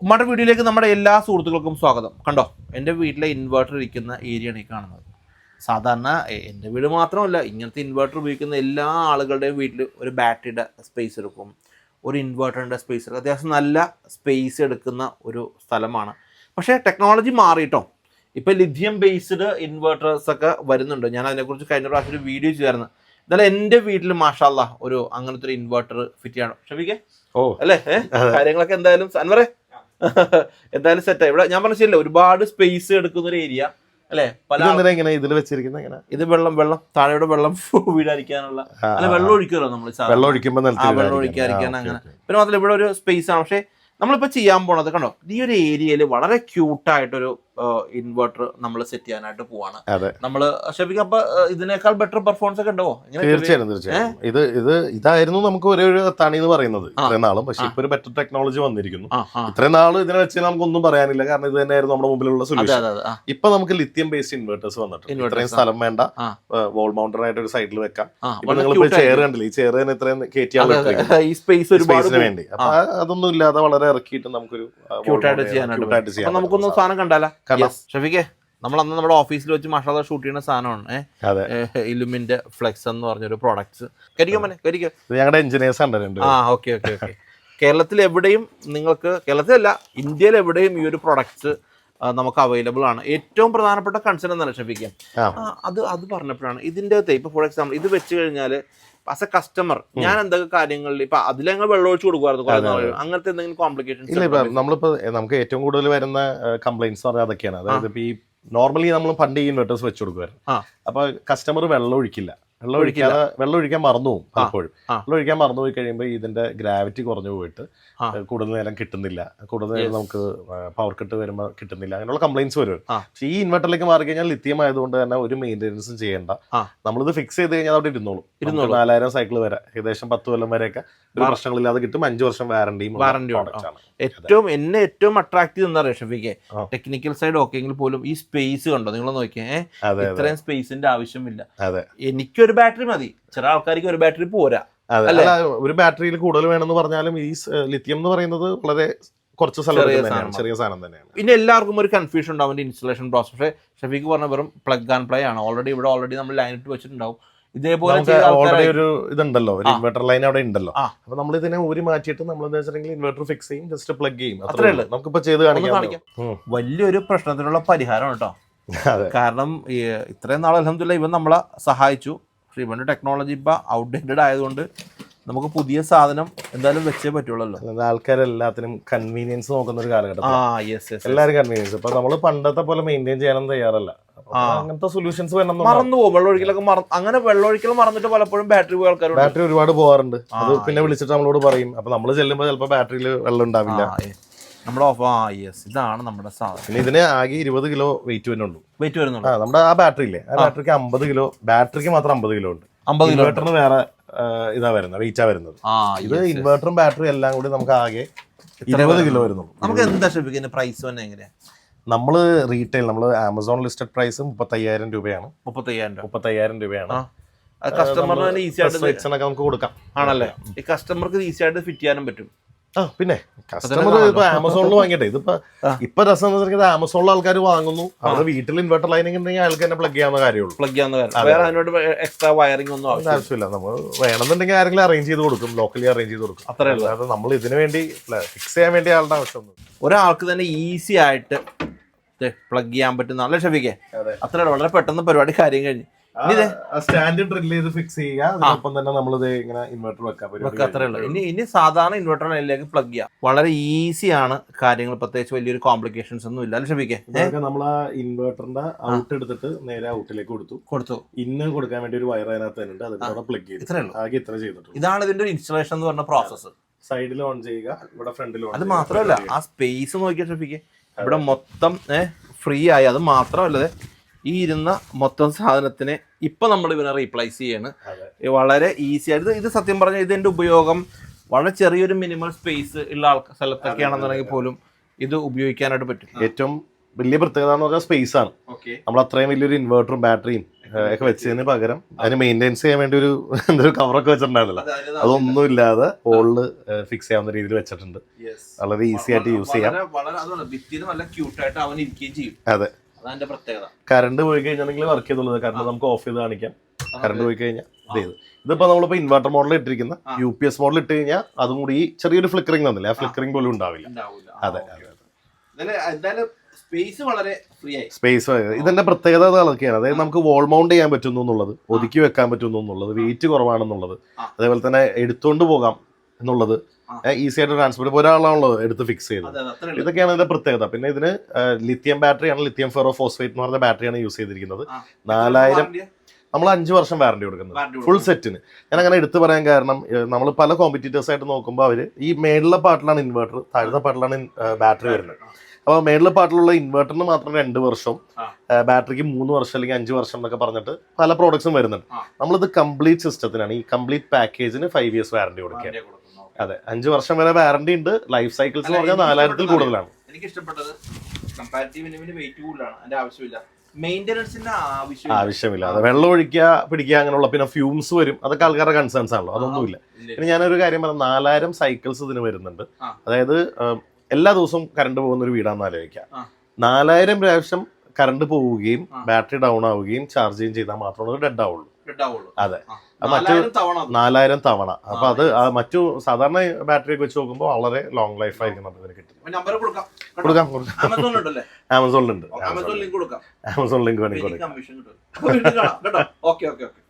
നമ്മുടെ വീഡിയോയിലേക്ക് നമ്മുടെ എല്ലാ സുഹൃത്തുക്കൾക്കും സ്വാഗതം. കണ്ടോ, എൻ്റെ വീട്ടിലെ ഇൻവെർട്ടർ ഇരിക്കുന്ന ഏരിയയാണ് ഈ കാണുന്നത്. സാധാരണ എൻ്റെ വീട് മാത്രമല്ല, ഇങ്ങനത്തെ ഇൻവെർട്ടർ ഉപയോഗിക്കുന്ന എല്ലാ ആളുകളുടെയും വീട്ടിൽ ഒരു ബാറ്ററിയുടെ സ്പേസ് എടുക്കും, ഒരു ഇൻവെർട്ടറിൻ്റെ സ്പേസ് എടുക്കും. അത്യാവശ്യം നല്ല സ്പേസ് എടുക്കുന്ന ഒരു സ്ഥലമാണ്. പക്ഷേ ടെക്നോളജി മാറിയിട്ടോ. ഇപ്പോൾ ലിഥിയം ബേസ്ഡ് ഇൻവെർട്ടേഴ്സൊക്കെ വരുന്നുണ്ട്. ഞാൻ അതിനെക്കുറിച്ച് കഴിഞ്ഞ പ്രാവശ്യം ഒരു വീഡിയോ ചെയ്തായിരുന്നു. എന്നാലും എൻ്റെ വീട്ടിൽ മാഷാ അല്ലാഹ് ഒരു അങ്ങനത്തെ ഒരു ഇൻവെർട്ടർ ഫിറ്റ് ചെയ്യണം. ക്ഷമിക്കേ അല്ലേ, കാര്യങ്ങളൊക്കെ എന്തായാലും അൻവറേ എന്തായാലും സെറ്റായി. ഇവിടെ ഞാൻ പറഞ്ഞില്ല, ഒരുപാട് സ്പേസ് എടുക്കുന്ന ഒരു ഏരിയ അല്ലെ. ഇതിൽ വെച്ചിരിക്കുന്ന ഇത് വെള്ളം താഴെയുടെ വെള്ളം വീഴാതിരിക്കാനുള്ള അല്ല, വെള്ളം ഒഴിക്കുമല്ലോ നമ്മൾ, വെള്ളം ഒഴിക്കാതിരിക്കാൻ അങ്ങനെ. പിന്നെ മാത്രമല്ല ഇവിടെ ഒരു സ്പേസ് ആണ്. പക്ഷേ നമ്മളിപ്പോൾ ചെയ്യാൻ പോണത് കണ്ടോ, ഈ ഒരു ഏരിയയിൽ വളരെ ക്യൂട്ടായിട്ടൊരു ഇൻവെർട്ടർ നമ്മൾ സെറ്റ് ചെയ്യാനായിട്ട് പോവാണ് നമ്മള്. ഷെഫിക്ക്, അപ്പൊ ഇതിനേക്കാൾ ബെറ്റർ പെർഫോമൻസ് ഒക്കെ ഉണ്ടാവോ? തീർച്ചയായും. ഇതായിരുന്നു നമുക്ക് ഒരു തണി എന്ന് പറയുന്നത് ഇത്രയും നാളും. പക്ഷെ ഇപ്പൊ ഒരു ബെറ്റർ ടെക്നോളജി വന്നിരിക്കുന്നു. ഇത്രയും നാള് ഇതിനെ വെച്ച് നമുക്കൊന്നും പറയാനില്ല, കാരണം ഇത് തന്നെയായിരുന്നു നമ്മുടെ മുമ്പിലുള്ള സൊല്യൂഷൻ. ഇപ്പൊ നമുക്ക് ലിഥിയം ബേസ്ഡ് ഇൻവെർട്ടേഴ്സ് വന്നിട്ടുണ്ട്. ഇത്രയും സ്ഥലം വേണ്ട, വോൾ മൗണ്ടർ ആയിട്ട് ഒരു സൈഡിൽ വെക്കാം. ഇപ്പൊ നിങ്ങൾ ചെയർ കണ്ടില്ല, ഈ ചെയർ തന്നെ ഇത്രയും കയറ്റിയാൽ ഈ സ്പേസിന് വേണ്ടി. അപ്പൊ അതൊന്നും ഇല്ലാതെ വളരെ ഇറക്കിയിട്ട് നമുക്കൊരു നമുക്കൊന്നും സാധനം കണ്ടാലോ ഷെഫിക്കെ. നമ്മൾ അന്ന് നമ്മുടെ ഓഫീസിൽ വെച്ച് മാഷാല്ലാ ഷൂട്ട് ചെയ്യുന്ന സാധനമാണ് ഇലുമിന്റെ ഫ്ലെക്സ് എന്ന് പറഞ്ഞൊരു പ്രോഡക്ട്സ്. ഞങ്ങളുടെ എഞ്ചിനീയേഴ്സ് ഉണ്ട്. ഓക്കെ. കേരളത്തിൽ എവിടെയും നിങ്ങൾക്ക്, കേരളത്തിലല്ല ഇന്ത്യയിൽ എവിടെയും ഈ ഒരു പ്രൊഡക്ട്സ് നമുക്ക് അവൈലബിൾ ആണ്. ഏറ്റവും പ്രധാനപ്പെട്ട കൺസേൺ എന്താണ് ഷെഫിക്ക്, അത് പറഞ്ഞപ്പോഴാണ് ഇതിൻ്റെ ഇപ്പോൾ ഫോർ എക്സാമ്പിൾ ഇത് വെച്ച് കഴിഞ്ഞാൽ ആസ് എ കസ്റ്റമർ ഞാൻ എന്തൊക്കെ കാര്യങ്ങളിൽ ഇപ്പൊ അതിൽ ഞങ്ങൾ വെള്ളം ഒഴിച്ചു കൊടുക്കുമായിരുന്നു, അങ്ങനത്തെ എന്തെങ്കിലും കോംപ്ലിക്കേഷൻസ്? ഇല്ല, ഇപ്പൊ നമ്മളിപ്പോ നമുക്ക് ഏറ്റവും കൂടുതൽ വരുന്ന കംപ്ലൈന്റ്സ് പറഞ്ഞാൽ അതൊക്കെയാണ്. അതായത് ഇപ്പൊ ഈ നോർമലി നമ്മൾ പണ്ട് ഈ ഇൻവെർട്ടേഴ്സ് വെച്ച് കൊടുക്കുമായിരുന്നു. അപ്പൊ കസ്റ്റമർ വെള്ളം ഒഴിക്കില്ല, വെള്ളം ഒഴിക്കാൻ മറന്നു പോകും. പലപ്പോഴും വെള്ളം ഒഴിക്കാൻ മറന്നു പോയി കഴിയുമ്പോൾ ഇതിന്റെ ഗ്രാവിറ്റി കുറഞ്ഞു പോയിട്ട് കൂടുതൽ നേരം കിട്ടുന്നില്ല, കൂടുതൽ നേരം നമുക്ക് പവർ കട്ട് വരുമ്പോൾ കിട്ടുന്നില്ല, അങ്ങനെയുള്ള കംപ്ലൈന്റ്സ് വരും. പക്ഷേ ഈ ഇൻവെർട്ടറിലേക്ക് മാറി കഴിഞ്ഞാൽ ലിഥിയം ആയതുകൊണ്ട് തന്നെ ഒരു മെയിൻ്റെനൻസും ചെയ്യേണ്ട. നമ്മളിത് ഫിക്സ് ചെയ്ത് കഴിഞ്ഞാൽ അവിടെ ഇരുന്നോളും. 4000 സൈക്കിൾ വരെ ഏകദേശം 10 കൊല്ലം വരെയൊക്കെ ഒരു പ്രശ്നങ്ങളില്ലാതെ കിട്ടും. 5 വർഷം വാറണ്ടിയും. എന്നെ ഏറ്റവും അട്രാക്റ്റീവ് എന്താ പറയുക ഷെഫിക്ക്, ടെക്നിക്കൽ സൈഡ് ഓക്കെ എങ്കിൽ പോലും ഈ സ്പേസ് കണ്ടോ നിങ്ങൾ നോക്കിയേ, ഇത്രയും സ്പേസിന്റെ ആവശ്യമില്ല. എനിക്കൊരു ബാറ്ററി മതി, ചില ആൾക്കാർക്ക് ഒരു ബാറ്ററി പോരാ. ഒരു ബാറ്ററിയിൽ കൂടുതൽ വേണമെന്ന് പറഞ്ഞാലും ഈ ലിഥിയം എന്ന് പറയുന്നത് വളരെ കുറച്ച് ചെറിയ സാധനം തന്നെയാണ്. പിന്നെ എല്ലാവർക്കും ഒരു കൺഫ്യൂഷൻ ഉണ്ടാവും ഇൻസ്റ്റലേഷൻ പ്രോസസ്. പക്ഷേ ഷെഫിക്ക് പറഞ്ഞ വെറും പ്ലഗ് ആൻഡ് പ്ലേ ആണ്. ഓൾറെഡി നമ്മൾ ലൈൻ ഇട്ട് വെച്ചിട്ടുണ്ടാവും. ഇതേപോലെ ഓൾറെഡി ഒരു ഇതുണ്ടല്ലോ, ഒരു ഇൻവെർട്ടർ ലൈൻ അവിടെ ഉണ്ടല്ലോ. അപ്പൊ നമ്മൾ ഇതിനെ ഊരി മാറ്റിയിട്ട് നമ്മൾ എന്താ വെച്ചിട്ടുണ്ടെങ്കിൽ ഇൻവെർട്ടർ ഫിക്സ് ചെയ്യും, ജസ്റ്റ് പ്ലഗ് ചെയ്യും. അത്രേ ഉള്ളൂ. നമുക്കിപ്പോ ചെയ്ത് കാണിക്കാം. വലിയൊരു പ്രശ്നത്തിനുള്ള പരിഹാരമാണ് കേട്ടോ. കാരണം ഇത്രയും നാൾ അൽഹംദുലില്ലാഹ് ഇവൻ നമ്മളെ സഹായിച്ചു. പക്ഷെ ഇവന്റെ ടെക്നോളജി ഇപ്പൊ ഔട്ട്ഡേറ്റഡ് ആയതുകൊണ്ട് നമുക്ക് പുതിയ സാധനം എന്തായാലും വെച്ചേ പറ്റുള്ളൂ. ആൾക്കാരെല്ലാത്തിനും കൺവീനിയൻസ് നോക്കുന്ന ഒരു കാലഘട്ടം. എല്ലാവരും കൺവീനിയൻസ്. ഇപ്പൊ നമ്മള് പണ്ടത്തെ പോലെ മെയിൻറ്റെയിൻ ചെയ്യാനൊന്നും തയ്യാറല്ല. അങ്ങനത്തെ സൊല്യൂഷൻസ് മറന്നു പോകും. വെള്ളമൊഴിക്കലൊക്കെ അങ്ങനെ വെള്ളമൊഴിക്കൽ മറന്നിട്ട് പലപ്പോഴും ബാറ്ററി ഒരുപാട് പോകാറുണ്ട്. അത് പിന്നെ വിളിച്ചിട്ട് നമ്മളോട് പറയും. അപ്പൊ നമ്മൾ ചെല്ലുമ്പോൾ ചിലപ്പോൾ ബാറ്ററിയിൽ വെള്ളം ഉണ്ടാവില്ല. ഇതാണ് നമ്മുടെ സാധനം. പിന്നെ ഇതിന് ആകെ 20 കിലോ വെയിറ്റ് വരുന്നുള്ളൂ. നമ്മുടെ ആ ബാറ്ററി ഇല്ലേ, ആ ബാറ്ററിക്ക് 50 കിലോ, ബാറ്ററിക്ക് മാത്രം 50 കിലോ ഉണ്ട്. ഇൻവെർട്ടറിന് വേറെ ഇതാ വരുന്നത്, വെയിറ്റാ വരുന്നത്. ഇത് ഇൻവെർട്ടറും ബാറ്ററി എല്ലാം കൂടി നമുക്ക് ആകെ 20 കിലോ വരുന്നുള്ളൂ. നമുക്ക് എന്താ പ്രൈസ് തന്നെ എങ്ങനെയാ? നമ്മള് റീറ്റെയിൽ, നമ്മള് ആമസോൺ ലിസ്റ്റഡ് പ്രൈസ് 35,000 രൂപയാണ്. 35,000 രൂപയാണ്. കസ്റ്റമറിന് ഈസി ആയിട്ട് നമുക്ക് കൊടുക്കാം. ആണല്ലേ? ഈ കസ്റ്റമർക്ക് ഈസി ആയിട്ട് ഫിറ്റ് ചെയ്യാനും പറ്റും. പിന്നെ കസ്റ്റമർ ഇപ്പൊ ആമസോണിൽ വാങ്ങിട്ടെ, ഇപ്പൊ രസം എന്ന് വെച്ചാൽ ആമസോണിൽ ആൾക്കാർ വാങ്ങുന്നു, അവരുടെ വീട്ടിൽ ഇൻവെർട്ടർ ലൈനിങ് ഉണ്ടെങ്കിൽ അയാൾക്ക് തന്നെ പ്ലഗ് ചെയ്യാവുന്ന കാര്യമുള്ളൂ. എക്സ്ട്രാ വയറിംഗ് ഒന്നും ആവശ്യമില്ല. നമ്മൾ വേണമെന്നുണ്ടെങ്കിൽ ആരെങ്കിലും അറേഞ്ച് ചെയ്ത് കൊടുക്കും, ലോക്കലി അറേഞ്ച് ചെയ്ത് കൊടുക്കും. അത്രേ ഉള്ളൂ. അതായത് നമ്മൾ ഇതിനു വേണ്ടി ഫിക്സ് ചെയ്യാൻ വേണ്ടി ആളുടെ ആവശ്യമൊന്നും. ഒരാൾക്ക് തന്നെ ഈസി ആയിട്ട് പ്ലഗ് ചെയ്യാൻ പറ്റുന്ന നല്ല ഷെഫിക്ക്. അത്രേ വളരെ പെട്ടെന്ന് പരിപാടി കാര്യം കഴിഞ്ഞു. സ്റ്റാൻഡ് ഡ്രിൽ ചെയ്ത് ഫിക്സ് ചെയ്യുക. അതിനൊപ്പം തന്നെ നമ്മളിത് ഇങ്ങനെ ഇൻവെർട്ടർ വെക്കാം. അത്രേ ഉള്ളൂ. ഇനി സാധാരണ ഇൻവെർട്ടർ ലൈനിലേക്ക് പ്ലഗ് ചെയ്യാം. വളരെ ഈസിയാണ് കാര്യങ്ങൾ. പ്രത്യേകിച്ച് വലിയൊരു കോംപ്ലിക്കേഷൻസ് ഒന്നും ഇല്ല. ഷെഫിക്ക്, നമ്മൾ ആ ഇൻവെർട്ടറിന്റെ ഔട്ട് എടുത്തിട്ട് നേരെ ഔട്ടിലേക്ക് കൊടുത്തു. ഇന്ന് കൊടുക്കാൻ വേണ്ടി ഒരു വയർ അതിനകത്ത് തന്നെ ഉണ്ട്, അതിനകത്ത് പ്ലഗ് ചെയ്തു. ആകെ ഇത്ര ചെയ്തിട്ടുണ്ട്. ഇതാണ് ഇതിന്റെ ഇൻസ്റ്റലേഷൻ എന്ന് പറഞ്ഞ പ്രോസസ്സ്. സൈഡിൽ ഓൺ ചെയ്യുക, ഇവിടെ ഫ്രണ്ടിൽ ഓൺ. അത് മാത്രമല്ല ആ സ്പേസ് നോക്കിയ ഷെഫിക്ക്, ഇവിടെ മൊത്തം ഫ്രീ ആയി. അത് മാത്രമല്ലത് ഈ ഇരുന്ന മൊത്തം സാധനത്തിനെ ഇപ്പൊ നമ്മൾ ഇവനെ റീപ്ലേസ് ചെയ്യാണ് വളരെ ഈസി ആയിട്ട്. ഇത് സത്യം പറഞ്ഞാൽ ഇതിന്റെ ഉപയോഗം വളരെ ചെറിയൊരു മിനിമൽ സ്പേസ് ഉള്ള സ്ഥലത്തൊക്കെയാണെന്നുണ്ടെങ്കിൽ പോലും ഇത് ഉപയോഗിക്കാനായിട്ട് പറ്റും. ഏറ്റവും വലിയ പ്രത്യേകത എന്ന് പറഞ്ഞാൽ സ്പേസ് ആണ്. നമ്മൾ അത്രയും വലിയൊരു ഇൻവെർട്ടറും ബാറ്ററിയും ഒക്കെ വെച്ചതിന് പകരം അതിന് മെയിൻ്റെനൻസ് ചെയ്യാൻ വേണ്ടി ഒരു എന്തൊരു കവറൊക്കെ വെച്ചിട്ടുണ്ടായിരുന്നല്ലോ, അതൊന്നും ഇല്ലാതെ ഹോളില് ഫിക്സ് ചെയ്യാവുന്ന രീതിയിൽ വെച്ചിട്ടുണ്ട്. വളരെ ഈസി ആയിട്ട് യൂസ് ചെയ്യാം. അതെ, കറണ്ട് പോയി കഴിഞ്ഞാൽ വർക്ക് ചെയ്തുള്ളത്, കാരണം നമുക്ക് ഓഫ് ചെയ്ത് കാണിക്കാം. കറണ്ട് പോയി കഴിഞ്ഞാൽ ഇതിപ്പോ നമ്മളിപ്പോ ഇൻവെർട്ടർ മോഡൽ ഇട്ടിരിക്കുന്ന UPS മോഡൽ ഇട്ട് കഴിഞ്ഞാൽ അതും കൂടി ഈ ചെറിയൊരു ഫ്ലിക്കറിംഗ് തന്നില്ല, ആ ഫ്ലിക്കറിംഗ് പോലും ഉണ്ടാവില്ല. അതെ, സ്പേസ് ഇതിന്റെ പ്രത്യേകത അതൊക്കെയാണ്. അതായത് നമുക്ക് വോൾ മൗണ്ട് ചെയ്യാൻ പറ്റുന്നു എന്നുള്ളത്, ഒതുക്കി വെക്കാൻ പറ്റുന്നു എന്നുള്ളത്, വെയിറ്റ് കുറവാണെന്നുള്ളത്, അതേപോലെ തന്നെ എടുത്തുകൊണ്ട് പോകാം എന്നുള്ളത്, ഈസി ആയിട്ട് ട്രാൻസ്പോർട്ട് ഒരാളാണുള്ളത് എടുത്ത് ഫിക്സ് ചെയ്തത്. ഇതൊക്കെയാണ് ഇതിന്റെ പ്രത്യേകത. പിന്നെ ഇതിന് ലിത്തിയം ബാറ്ററിയാണ്, ലിത്തിയം ഫെറോ ഫോസ്ഫേറ്റ് എന്ന് പറഞ്ഞ ബാറ്ററിയാണ് യൂസ് ചെയ്തിരിക്കുന്നത്. 4000 നമ്മൾ 5 വർഷം വാറണ്ടി കൊടുക്കുന്നത് ഫുൾ സെറ്റിന്. ഞാൻ അങ്ങനെ എടുത്തു പറയാൻ കാരണം, നമ്മൾ പല കോമ്പറ്റീറ്റേഴ്സ് ആയിട്ട് നോക്കുമ്പോൾ അവർ ഈ മേളിലെ പാർട്ടിലാണ് ഇൻവെർട്ടർ, താഴത്തെ പാർട്ടിലാണ് ബാറ്ററി വരുന്നത്. അപ്പോൾ മേളിലെ പാർട്ടിലുള്ള ഇൻവെർട്ടറിന് മാത്രം 2 വർഷം, ബാറ്ററിക്ക് 3 വർഷം അല്ലെങ്കിൽ 5 വർഷം എന്നൊക്കെ പറഞ്ഞിട്ട് പല പ്രോഡക്ട്സും വരുന്നുണ്ട്. നമ്മളിത് കംപ്ലീറ്റ് സിസ്റ്റത്തിനാണ്, ഈ കംപ്ലീറ്റ് പാക്കേജിന് 5 ഇയേഴ്സ് വാറണ്ടി കൊടുക്കുക. അതെ, 5 വർഷം വരെ വാറണ്ടി ഉണ്ട്. ലൈഫ് സൈക്കിൾസ് എന്ന് പറഞ്ഞാൽ 4000-ൽ കൂടുതലാണ്. എനിക്ക് ഇഷ്ടപ്പെട്ടത് കമ്പാരിറ്റീവ് വെയിറ്റ് കൂടുതലാണ്, അതിന്റെ ആവശ്യമില്ല, മെയിൻ്റെനൻസിന്റെ ആവശ്യമില്ല. അത് വെള്ളം ഒഴിക്കുക, പിടിക്കുക, അങ്ങനെയുള്ള, പിന്നെ ഫ്യൂംസ് വരും, അതൊക്കെ ആൾക്കാരുടെ കൺസേൺസ് ആണല്ലോ, അതൊന്നുമില്ല. പിന്നെ ഞാനൊരു കാര്യം പറയാം, 4000 സൈക്കിൾസ് ഇതിന് വരുന്നുണ്ട്. അതായത് എല്ലാ ദിവസവും കറണ്ട് പോകുന്ന ഒരു വീടാണെന്ന് ആലോചിക്കുക. 4000 പ്രാവശ്യം കറണ്ട് പോവുകയും ബാറ്ററി ഡൗൺ ആവുകയും ചാർജ് ചെയ്യുകയും ചെയ്താൽ മാത്രമേ ഡെഡ് ആവുള്ളൂ. അതെ, മറ്റു 4000 തവണ. അപ്പൊ അത് മറ്റു സാധാരണ ബാറ്ററി ഒക്കെ വെച്ച് നോക്കുമ്പോൾ വളരെ ലോങ് ലൈഫ് ആയിരിക്കും നമുക്ക് ഇതിന് കിട്ടുന്നത്. കൊടുക്കാം. ആമസോണിലുണ്ട്. ആമസോൺ ലിങ്ക് വേണമെങ്കിൽ കൊടുക്കാം.